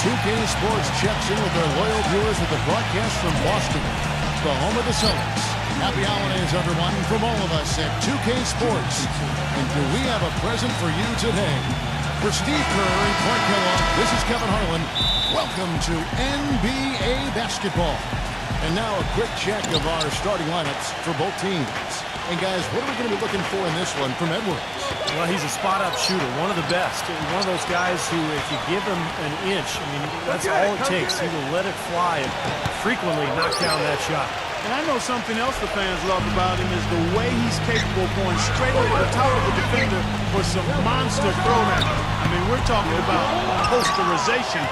2K Sports checks in with their loyal viewers with the broadcast from Boston, the home of the Celtics. Happy holidays, everyone, from all of us at 2K Sports. And do we have a present for you today? For Steve Kerr and Clark Kellogg, this is Kevin Harlan. Welcome to NBA basketball. And now a quick check of our starting lineups for both teams. And guys, what are we going to be looking for in this one from Edwards? Well, he's a spot-up shooter, one of the best. One of those guys who, if you give him an inch, I mean, that's all it takes. He will let it fly and frequently knock down that shot. And I know something else the fans love about him is the way he's capable of going straight over the top of the defender for some monster throwdown. I mean, we're talking about posterization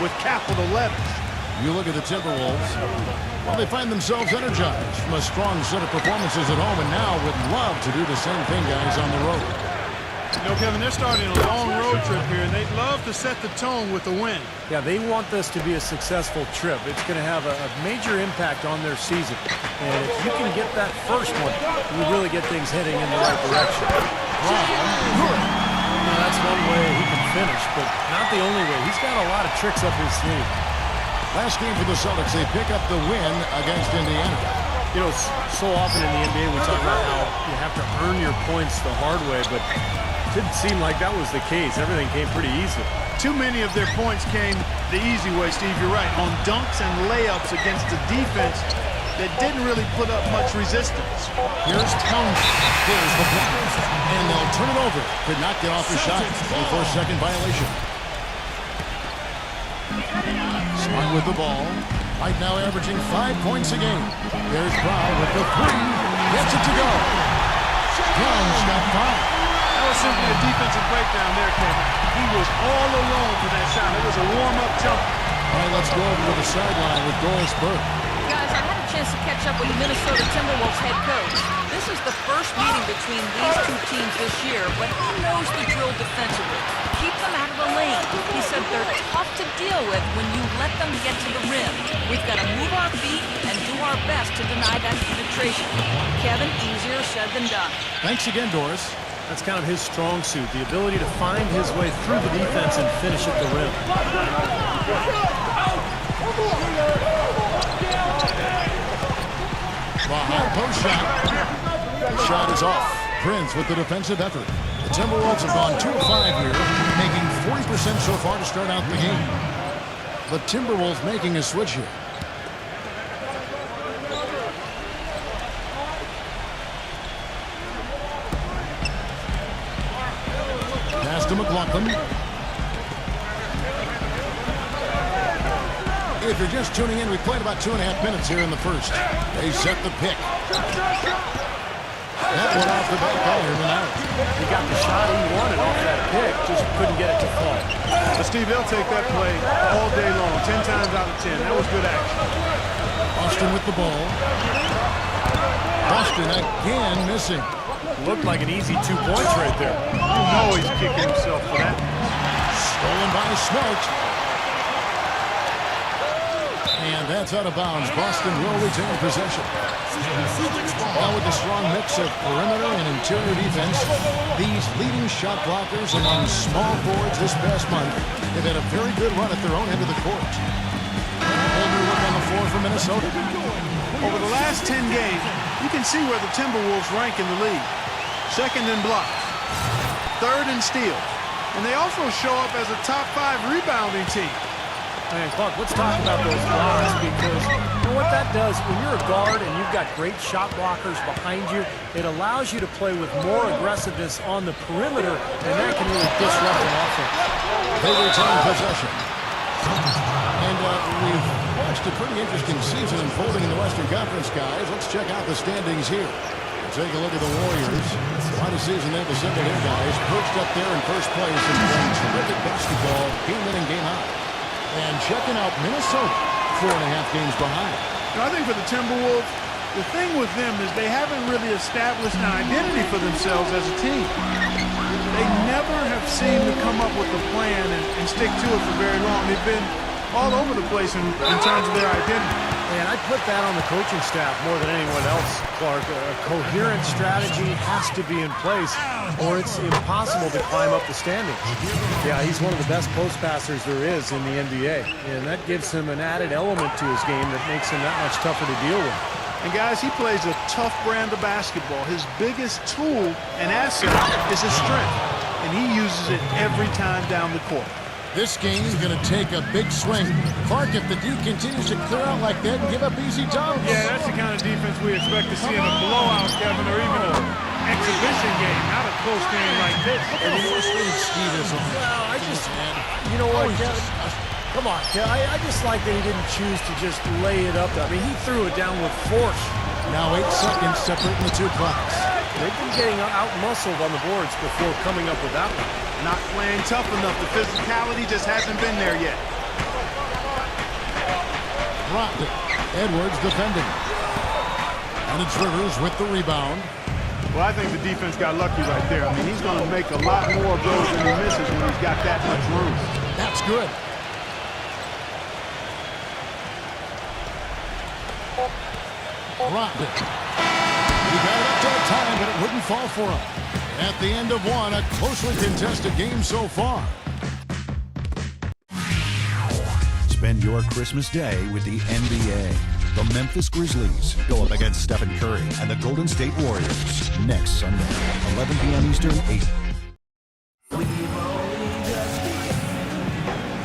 with capital letters. You look at the Timberwolves. Well, they find themselves energized from a strong set of performances at home, and now would love to do the same thing, guys, on the road. You know, Kevin, they're starting a long road trip here, and they'd love to set the tone with a win. Yeah, they want this to be a successful trip. It's going to have a major impact on their season. And if you can get that first one, you really get things heading in the right direction. Now, that's one way he can finish, but not the only way. He's got a lot of tricks up his sleeve. Last game for the Celtics, they pick up the win against Indiana. You know, so often in the NBA we talk about how you have to earn your points the hard way, but it didn't seem like that was the case. Everything came pretty easy. Too many of their points came the easy way, Steve. You're right. On dunks and layups against a defense that didn't really put up much resistance. Here's Townsend. Here's the block. And they'll turn it over. Could not get off the shot. A 4-second violation. Smart with the ball. Right now averaging 5 points a game. There's Brown with the three. Gets it to go. Brown's got 5. That was simply a defensive breakdown there, Kevin. He was all alone for that shot. It was a warm-up jump. All right, let's go over to the sideline with Doris Burke. Guys, I had a chance to catch up with the Minnesota Timberwolves head coach. This is the first meeting between these two teams this year, but he knows the drill defensively. Keep them out of the lane. He said they're tough to deal with when you let them get to the rim. We've got to move our feet and do our best to deny that penetration. Kevin, easier said than done. Thanks again, Doris. That's kind of his strong suit, the ability to find his way through the defense and finish at the rim. High post shot. The shot is off. Prince with the defensive effort. The Timberwolves have gone 2 of 5 here, making 40% so far to start out the game. The Timberwolves making a switch here. Pass to McLaughlin. If you're just tuning in, we played about 2.5 minutes here in the first. They set the pick. That one off the back iron and out. He got the shot he wanted off that pick, just couldn't get it to fall. But Steve, they'll take that play all day long, 10 times out of 10. That was good action. Boston with the ball. Boston again missing. Looked like an easy 2 points right there. You know he's kicking himself for that. Stolen by Smart. And that's out of bounds. Boston will retain possession. Now with a strong mix of perimeter and interior defense, these leading shot blockers among small forwards this past month have had a very good run at their own end of the court. Hold your look on the floor for Minnesota. Over the last 10 games, you can see where the Timberwolves rank in the league. Second in blocks, third in steals, and they also show up as a top 5 rebounding team. Man, Clark, let's talk about those blocks, because you know what that does? When you're a guard and you've got great shot blockers behind you, it allows you to play with more aggressiveness on the perimeter, and that can really disrupt an offense. They retain possession. And we've watched a pretty interesting season unfolding in the Western Conference, guys. Let's check out the standings here. Take a look at the Warriors. Quite a season they've assembled here, guys. Perched up there in first place and playing terrific basketball, game in and game out. And checking out Minnesota, 4.5 games behind. I think for the Timberwolves, the thing with them is they haven't really established an identity for themselves as a team. They never have seemed to come up with a plan and stick to it for very long. They've been all over the place in terms of their identity. And I put that on the coaching staff more than anyone else, Clark. A coherent strategy has to be in place, or it's impossible to climb up the standings. Yeah, he's one of the best post passers there is in the NBA, and that gives him an added element to his game that makes him that much tougher to deal with. And guys, he plays a tough brand of basketball. His biggest tool and asset is his strength, and he uses it every time down the court. This game is going to take a big swing. Clark, if the D continues to clear out like that and give up easy dunks. Yeah, that's the kind of defense we expect to see in a blowout, Kevin, or even an exhibition game, not a close game like this. And the worst thing Steve is on. Well, you know what, Kevin? Come on, Kevin. I just like that he didn't choose to just lay it up. I mean, he threw it down with force. Now 8 seconds separating the two clocks. They've been getting out-muscled on the boards before coming up with that one. Not playing tough enough. The physicality just hasn't been there yet. Dropped it. Edwards defending. And it's Rivers with the rebound. Well, I think the defense got lucky right there. I mean, he's going to make a lot more of those than he misses when he's got that much room. That's good. Dropped it. He got it up to the time, but it wouldn't fall for him. At the end of one, a closely contested game so far. Spend your Christmas day with the NBA. The Memphis Grizzlies go up against Stephen Curry and the Golden State Warriors next Sunday, 11 p.m. Eastern, 8.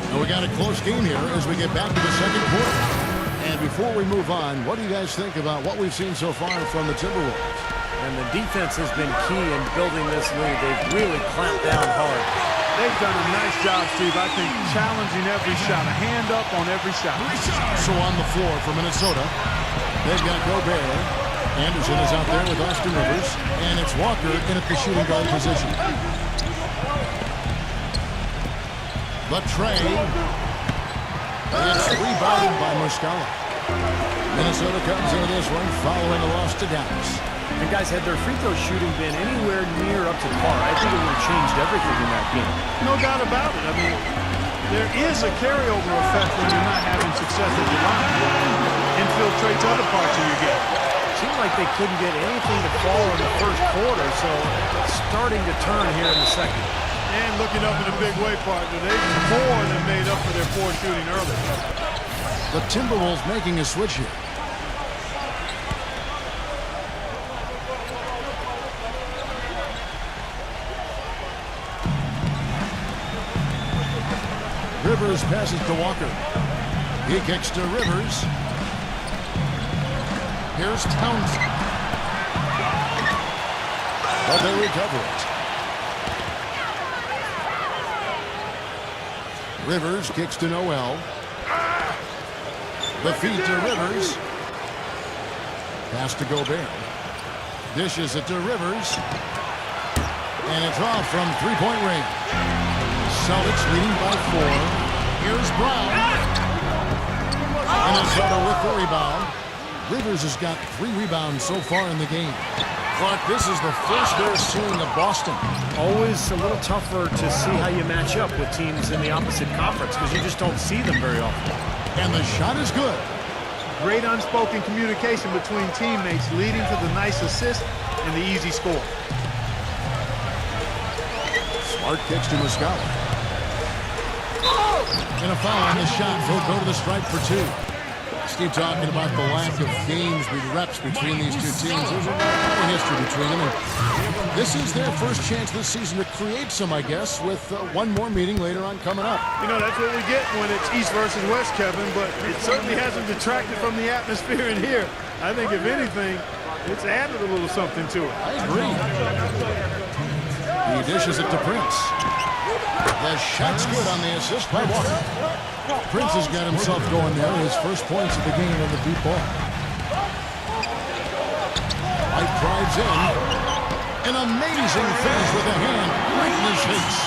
And we got a close game here as we get back to the second quarter. And before we move on, what do you guys think about what we've seen so far from the Timberwolves? And the defense has been key in building this lead. They've really clamped down hard. They've done a nice job, Steve. I think challenging every shot, a hand up on every shot. So on the floor for Minnesota, they've got Gobert. Anderson is out there with Austin Rivers. And it's Walker in at the shooting guard position. But Trey, it's rebounded by Muscala. Minnesota comes into this one following a loss to Dallas. And guys, had their free throw shooting been anywhere near up to par, I think it would have changed everything in that game. No doubt about it. I mean, there is a carryover effect when you're not having success at the line. Infiltrates other parts of your game. Seemed like they couldn't get anything to fall in the first quarter, so it's starting to turn here in the second. And looking up in a big way, partner. They've more than made up for their poor shooting early. The Timberwolves making a switch here. Rivers passes to Walker. He kicks to Rivers. Here's Townsend. But they recover it. Rivers kicks to Noel. The feed to Rivers. Pass to Gobert. Dishes it to Rivers. And it's off from three-point range. Celtics leading by 4. Here's Brown. Minnesota with the rebound. Rivers has got 3 rebounds so far in the game. Clark, this is the first they're seeing of Boston. Always a little tougher to see how you match up with teams in the opposite conference because you just don't see them very often. And the shot is good. Great unspoken communication between teammates leading to the nice assist and the easy score. Smart kicks to Muscala. And a foul on the shot. He'll go to the stripe for 2. Steve talking about the lack of games with reps between these two teams. There's a lot of history between them. And this is their first chance this season to create some, I guess, with one more meeting later on coming up. You know, that's what we get when it's East versus West, Kevin, but it certainly hasn't detracted from the atmosphere in here. I think, if anything, it's added a little something to it. I agree. He dishes it to Prince. The shot's good on the assist by Walker. Prince has got himself going there. His first points of the game on the deep ball. White drives in. An amazing finish with a hand right in his face.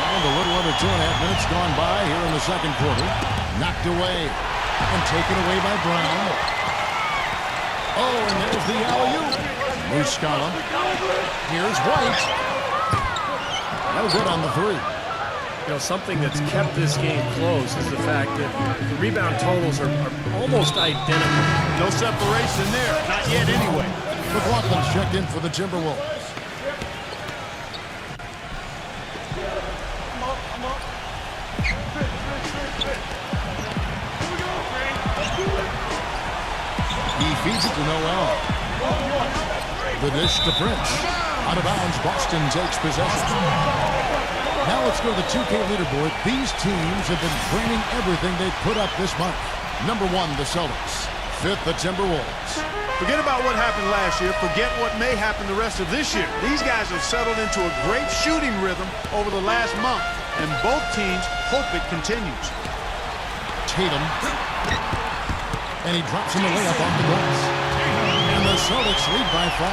And a little under 2.5 minutes gone by here in the second quarter. Knocked away and taken away by Brown. Oh, and there's the alley-oop. Muscala. Here's White. No good on the 3. You know, something that's kept this game close is the fact that the rebound totals are almost identical. No separation there. Not yet anyway. McLaughlin's checked in for the Timberwolves. He feeds it to Noel. The dish to Prince. Out of bounds, Boston takes possession. Now let's go to the 2K leaderboard. These teams have been training everything they put up this month. Number 1, the Celtics. 5th, the Timberwolves. Forget about what happened last year. Forget what may happen the rest of this year. These guys have settled into a great shooting rhythm over the last month, and both teams hope it continues. Tatum. And he drops in the layup off the glass. And the Celtics lead by 5.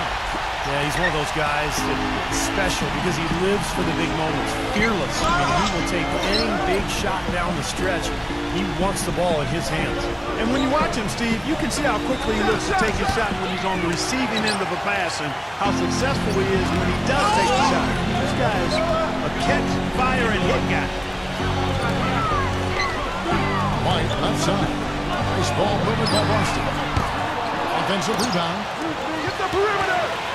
Yeah, he's one of those guys that's special because he lives for the big moments. Fearless. I mean, he will take any big shot down the stretch. He wants the ball in his hands. And when you watch him, Steve, you can see how quickly he looks to take his shot when he's on the receiving end of a pass and how successful he is when he does take the shot. This guy is a catch, fire, and hit guy. White left side. Nice ball movement by Boston. Offensive rebound. Get the perimeter!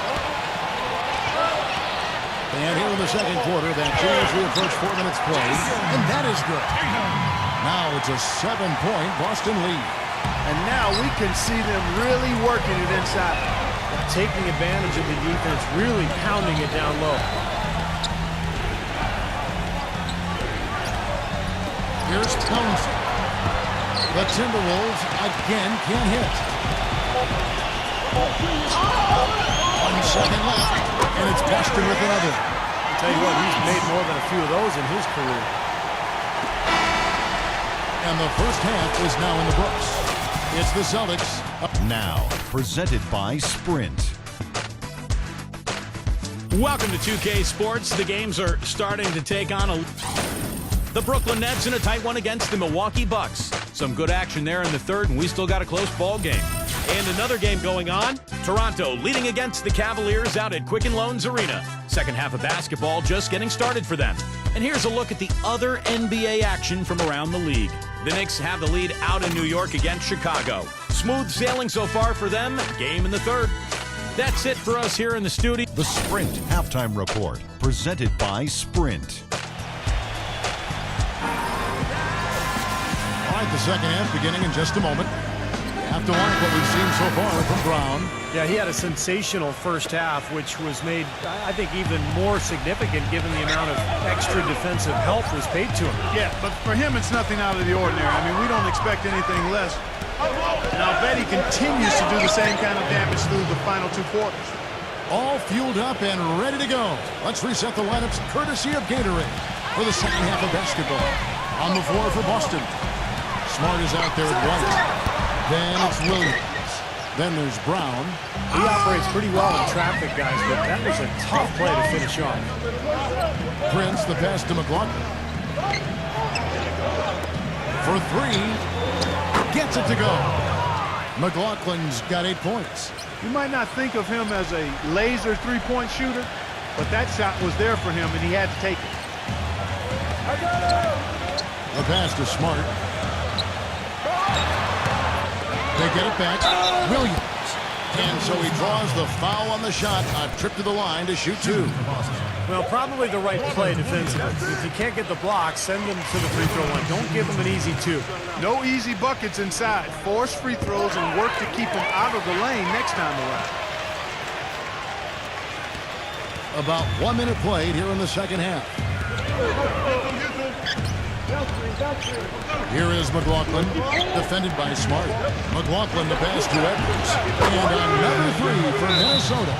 And here in the second quarter, that change we approach 4 minutes played. And that is good. Now it's a 7-point Boston lead. And now we can see them really working it inside. Taking advantage of the defense, really pounding it down low. Here's Townsend. The Timberwolves again can't hit. 1 second left. And it's Boston with another. I'll tell you what, he's made more than a few of those in his career. And the first half is now in the books. It's the Celtics. Now, presented by Sprint. Welcome to 2K Sports. The games are starting to take on the Brooklyn Nets in a tight one against the Milwaukee Bucks. Some good action there in the third, and we still got a close ball game. And another game going on. Toronto leading against the Cavaliers out at Quicken Loans Arena. Second half of basketball just getting started for them. And here's a look at the other NBA action from around the league. The Knicks have the lead out in New York against Chicago. Smooth sailing so far for them. Game in the third. That's it for us here in the studio. The Sprint Halftime Report, presented by Sprint. All right, the second half beginning in just a moment. You have to like what we've seen so far from Brown. Yeah, he had a sensational first half, which was made, I think, even more significant given the amount of extra defensive help was paid to him. Yeah, but for him, it's nothing out of the ordinary. I mean, we don't expect anything less. And I'll bet he continues to do the same kind of damage through the final 2 quarters. All fueled up and ready to go. Let's reset the lineups courtesy of Gatorade for the second half of basketball. On the floor for Boston. Smart is out there at right. Then it's Williams. Then there's Brown. He operates pretty well in traffic, guys, but that was a tough play to finish off. Prince, the pass to McLaughlin. For 3. Gets it to go. McLaughlin's got 8 points. You might not think of him as a laser three-point shooter, but that shot was there for him, and he had to take it. The pass to Smart. They get it back. Williams. And so he draws the foul on the shot. A trip to the line to shoot 2. Well, probably the right play defensively. If you can't get the block, send them to the free throw line. Don't give them an easy 2. No easy buckets inside. Force free throws and work to keep them out of the lane next time around. About 1 minute played here in the second half. Here is McLaughlin, defended by Smart. McLaughlin the pass to Edwards. And another 3 for Minnesota.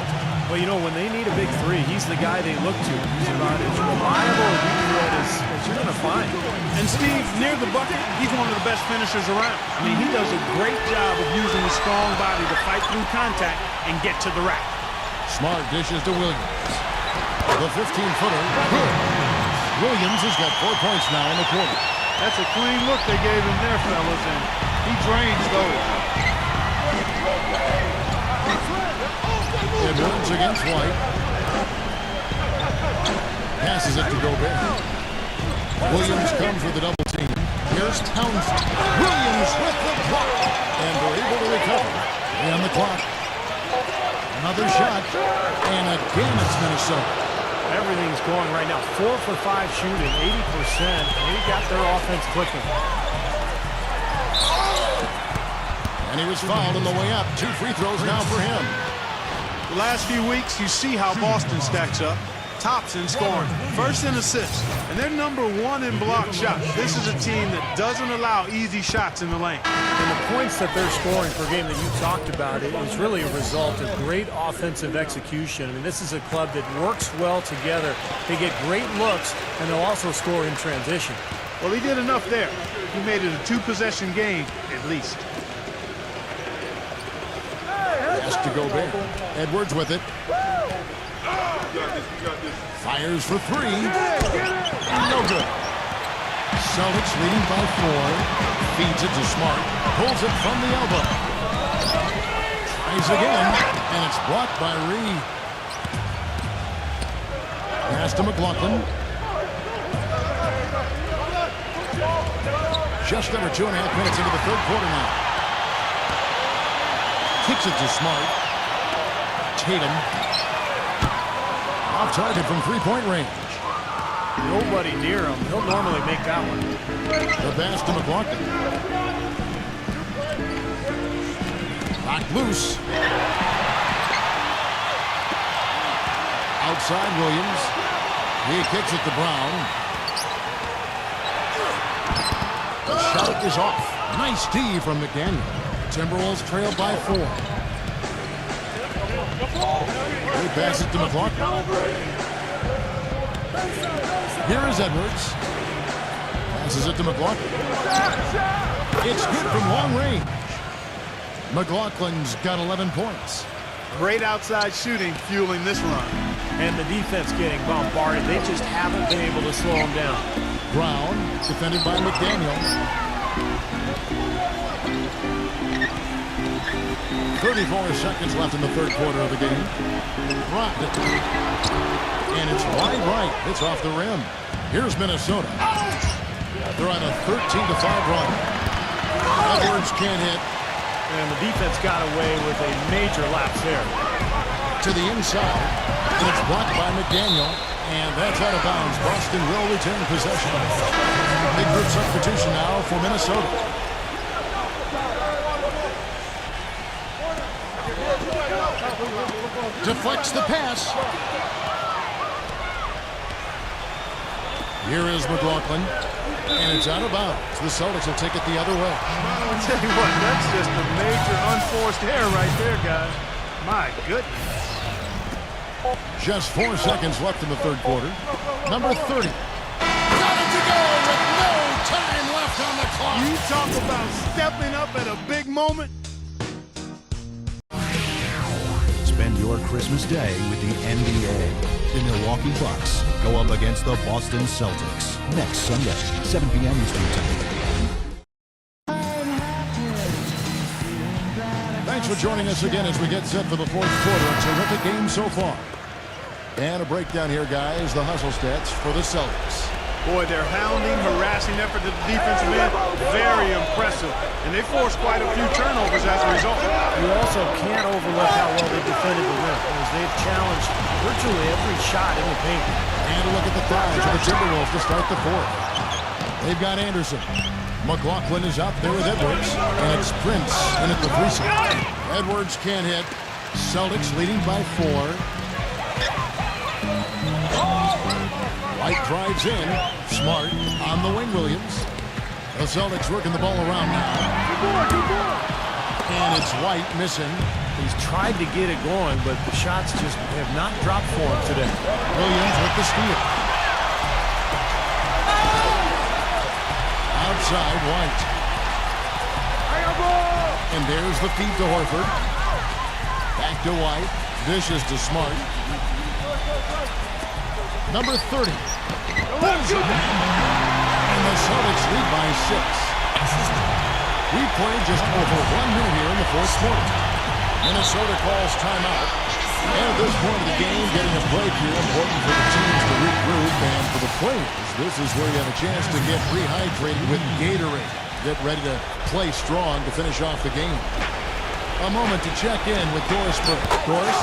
Well, you know, when they need a big 3, he's the guy they look to. He's about as reliable a deep threat as you're going to find. And Steve, near the bucket, he's one of the best finishers around. I mean, he does a great job of using his strong body to fight through contact and get to the rack. Smart dishes to Williams. The 15-footer. Williams has got 4 points now in the quarter. That's a clean look they gave him there, fellas, and he drains those. Edwards against White. Passes it to Gobert. Williams comes with a double team. Here's Townsend. Williams with the block. And they're able to recover. 3 on the clock. Another shot. And again, it's Minnesota. Everything's going right now. 4 for 5 shooting, 80%. They got their offense clicking. And he was fouled on the way up. 2 free throws now for him. The last few weeks, you see how Boston stacks up. Tops in scoring, first in assists, and they're #1 in block shots. This is a team that doesn't allow easy shots in the lane. And the points that they're scoring per game that you talked about, it is really a result of great offensive execution. I mean, this is a club that works well together. They get great looks, and they'll also score in transition. Well, he did enough there. He made it a 2-possession game, at least. Has to go big. Edwards with it. Fires for 3. No good. Celtics leading by 4. Feeds it to Smart. Pulls it from the elbow. Tries again. And it's blocked by Reed. Pass to McLaughlin. Just under 2.5 minutes into the third quarter now. Kicks it to Smart. Tatum. Off target from 3-point range. Nobody near him. He'll normally make that one. The pass to McLaughlin. Knocked loose. Outside Williams. He kicks it to Brown. The shot is off. Nice D from McDaniel. Timberwolves trail by 4. He passes it to McLaughlin. Here is Edwards. Passes it to McLaughlin. It's good from long range. McLaughlin's got 11 points. Great outside shooting fueling this run. And the defense getting bombarded. They just haven't been able to slow him down. Brown, defended by McDaniel. 34 seconds left in the third quarter of the game. Rocked it. And it's wide right. It's off the rim. Here's Minnesota. They're on a 13-5 run. Edwards can't hit. And the defense got away with a major lapse there. To the inside. And it's blocked by McDaniel. And that's out of bounds. Boston will retain possession. Big group substitution now for Minnesota. Deflects the pass. Here is McLaughlin. And it's out of bounds. The Celtics will take it the other way. I'll tell you what, that's just a major unforced error right there, guys. My goodness. Just 4 seconds left in the third quarter. Number 30. Got it to go with no time left on the clock. You talk about stepping up at a big moment. Spend your Christmas day with the NBA. The Milwaukee Bucks go up against the Boston Celtics next Sunday, 7 p.m. Eastern Time. Thanks for joining us again as we get set for the fourth quarter. A terrific game so far. And a breakdown here, guys. The hustle stats for the Celtics. Boy, their hounding, harassing effort to the defensive end, very impressive. And they forced quite a few turnovers as a result. You also can't overlook how well they defended the rim, as they've challenged virtually every shot in the paint. And a look at the thighs of the Timberwolves to start the fourth. They've got Anderson. McLaughlin is out there with Edwards. And it's Prince in at the 3 side. Edwards can't hit. Celtics leading by 4. White drives in. Smart on the wing, Williams. The Celtics working the ball around now. And it's White missing. He's tried to get it going, but the shots just have not dropped for him today. Williams with the steal. Outside, White. And there's the feed to Horford. Back to White. Dishes to Smart. Number 30. Pulls it. And the Celtics lead by 6. We've played just over 1 minute here in the fourth quarter. Minnesota calls timeout. And at this point of the game, getting a break here, important for the teams to regroup, and for the players, this is where you have a chance to get rehydrated with Gatorade. Get ready to play strong to finish off the game. A moment to check in with Doris Burke. Doris?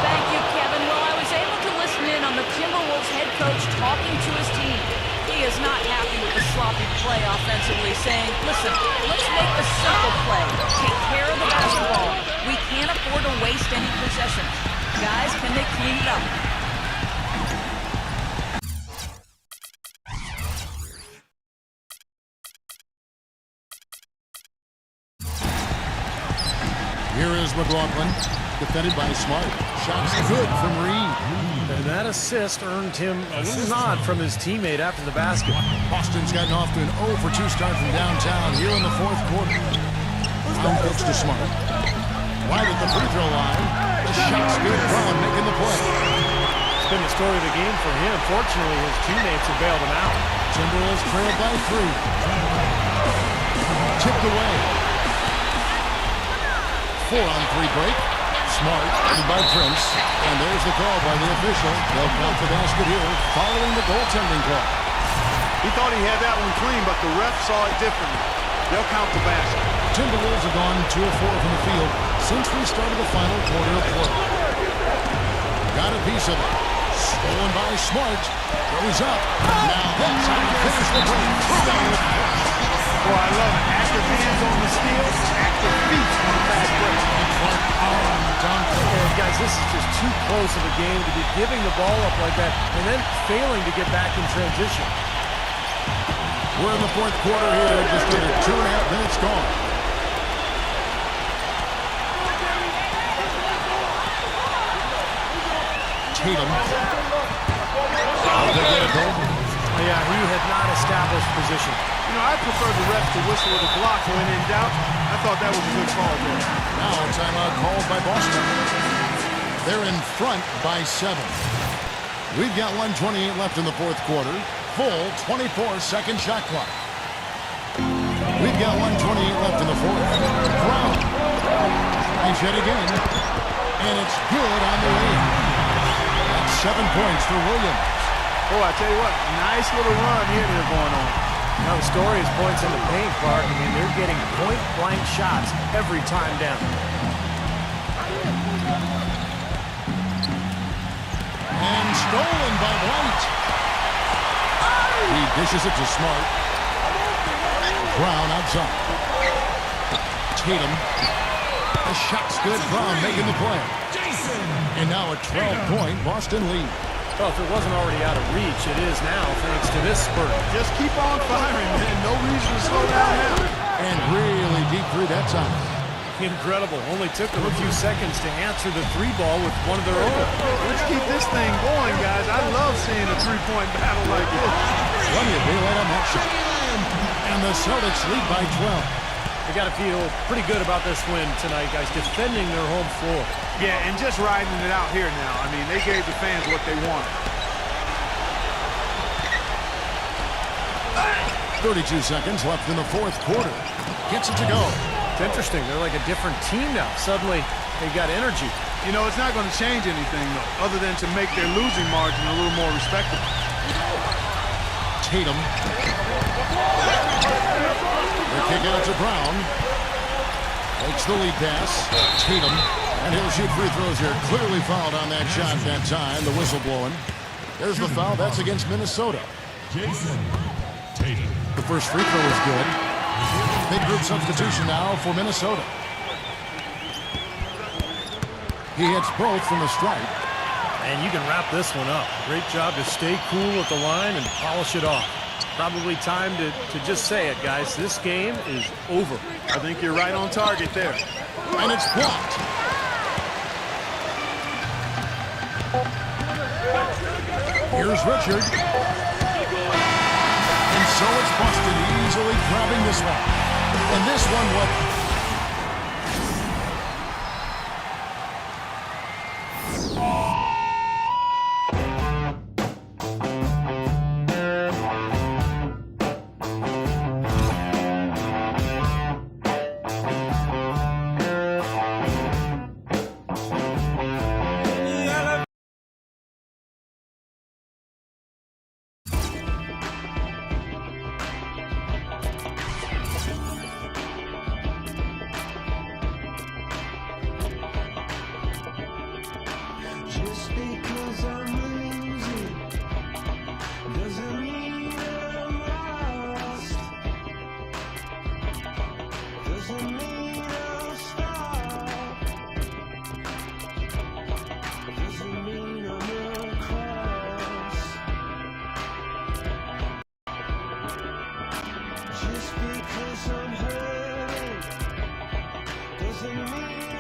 Thank you, Kevin. Well, I was able to listen in on the Timberwolves head coach talking to his team. He is not happy with the sloppy play offensively, saying, listen, let's make the simple play. Take care of the basketball. We can't afford to waste any possessions. Guys, can they clean it up? Here is McLaughlin, defended by Smart. Shots good from Reed. And that assist earned him a little nod from his teammate after the basket. Boston's gotten off to an 0 for 2 start from downtown here in the fourth quarter. Down pitch to Smart. Right at the free throw line. The shot's good. Brown making the play. It's been the story of the game for him. Fortunately, his teammates have bailed him out. Timberwolves trailed by 3. Tipped away. 4-on-3 break. Smart and by Prince. And there's the call by the official. They'll count the basket here following the goaltending call. He thought he had that one clean, but the ref saw it differently. They'll count the basket. Timberwolves have gone 2 of 4 from the field since we started the final quarter of play. Got a piece of it. Stolen by Smart. Goes up. Now that's how you finish the break. Boy, I love it. Active hands on the steal, active feet on the fast break. And guys, this is just too close of a game to be giving the ball up like that and then failing to get back in transition. We're in the fourth quarter here. Just under 2.5 minutes gone. Tatum. They get it over. Yeah, he had not established position. You know, I prefer the ref to whistle with a block when in doubt. I thought that was a good call there. Now a timeout called by Boston. They're in front by 7. We've got 1:28 left in the fourth quarter. Full 24-second shot clock. We've got 1:28 left in the fourth. Brown. Nice hit again. And it's good on the way. That's 7 points for Williams. Oh, I tell you what, nice little run here they're going on. Now the story is points in the paint, Clark. I mean, they're getting point-blank shots every time down. And stolen by White. He dishes it to Smart. Brown outside. Tatum. The shot's good. Brown making the play. And now a 12-point Boston lead. Well, if it wasn't already out of reach, it is now thanks to this spurt. Just keep on firing, man. No reason to slow down now. And really deep through that time. Incredible. Only took them a few seconds to answer the 3-ball with one of their own. Let's keep this thing going, guys. I love seeing a three-point battle like this. Plenty of daylight on that shot. And the Celtics lead by 12. They got to feel pretty good about this win tonight, guys, defending their home floor. Yeah, and just riding it out here now. I mean, they gave the fans what they wanted. 32 seconds left in the fourth quarter. Gets it to go. It's interesting. They're like a different team now. Suddenly, they got energy. You know, it's not going to change anything, though, other than to make their losing margin a little more respectable. Tatum. The kick out to Brown. Takes the lead pass. Tatum. And he'll shoot free throws here. Clearly fouled on that shot that time. The whistle blowing. There's the foul. That's against Minnesota. Jason Tatum. The first free throw is good. Big group substitution now for Minnesota. He hits both from the stripe. And you can wrap this one up. Great job to stay cool at the line and polish it off. Probably time to just say it, guys. This game is over. I think you're right on target there. And it's blocked. Here's Richard. And so it's Boston easily grabbing this one. And this one, what? because I'm hurting doesn't mean